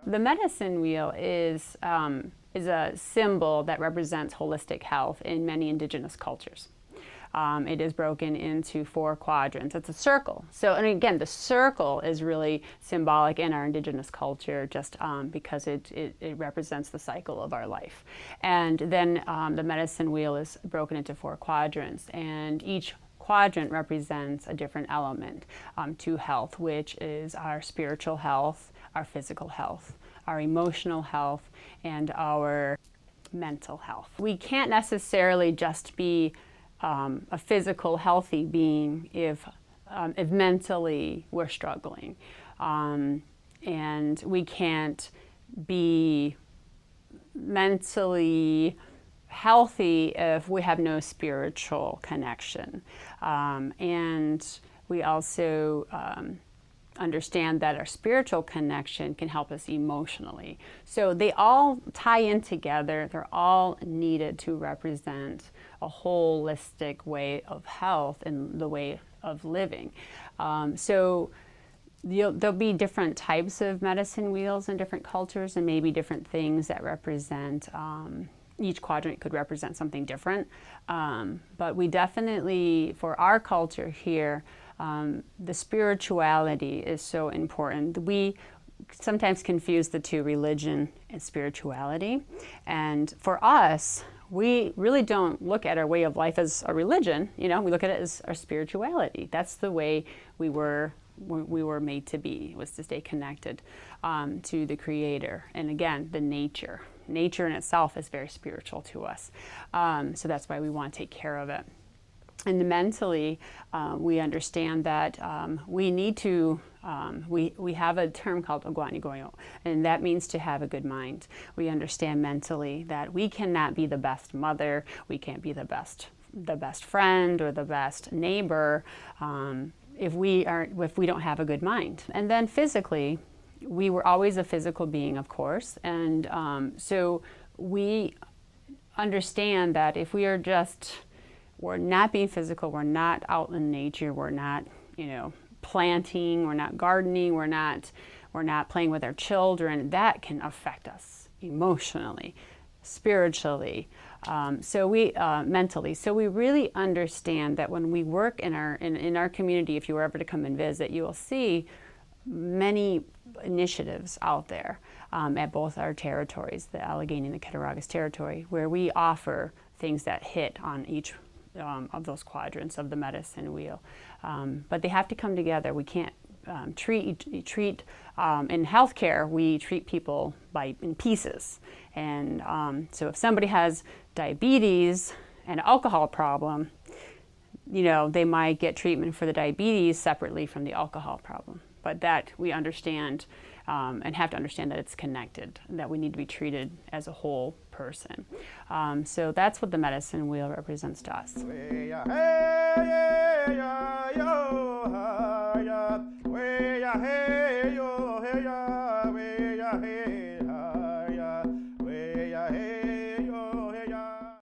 The medicine wheel is a symbol that represents holistic health in many indigenous cultures. It is broken into 4 quadrants. It's a circle. So, and again, the circle is really symbolic in our indigenous culture just because it represents the cycle of our life. And then the medicine wheel is broken into 4 quadrants, and each quadrant represents a different element to health, which is our spiritual health, our physical health, our emotional health, and our mental health. We can't necessarily just be a physical healthy being if mentally we're struggling, and we can't be mentally healthy if we have no spiritual connection, and we also understand that our spiritual connection can help us emotionally. So they all tie in together. They're all needed to represent a holistic way of health and the way of living. So there'll be different types of medicine wheels in different cultures, and maybe different things that represent each quadrant could represent something different. But we definitely, for our culture here, the spirituality is so important. We sometimes confuse the two, religion and spirituality. And for us, we really don't look at our way of life as a religion. You know, we look at it as our spirituality. That's the way we were made to be, was to stay connected to the Creator. And again, the nature. Nature in itself is very spiritual to us. So that's why we want to take care of it. And mentally, we understand that we need to, we have a term called ogwanigoyo, and that means to have a good mind. We understand mentally that we cannot be the best mother, we can't be the best friend or the best neighbor if we don't have a good mind. And then physically, we were always a physical being, of course, and so we understand that if we're not being physical, we're not out in nature, we're not, planting, we're not gardening, we're not playing with our children, that can affect us emotionally, spiritually, mentally. So we really understand that when we work in our community, if you were ever to come and visit, you will see many initiatives out there at both our territories, the Allegheny and the Cattaraugus territory, where we offer things that hit on each of those quadrants of the medicine wheel. But they have to come together. We can't treat in healthcare, we treat people in pieces. And so if somebody has diabetes and an alcohol problem, they might get treatment for the diabetes separately from the alcohol problem. But that we understand and have to understand that it's connected, that we need to be treated as a whole person. So that's what the medicine wheel represents to us.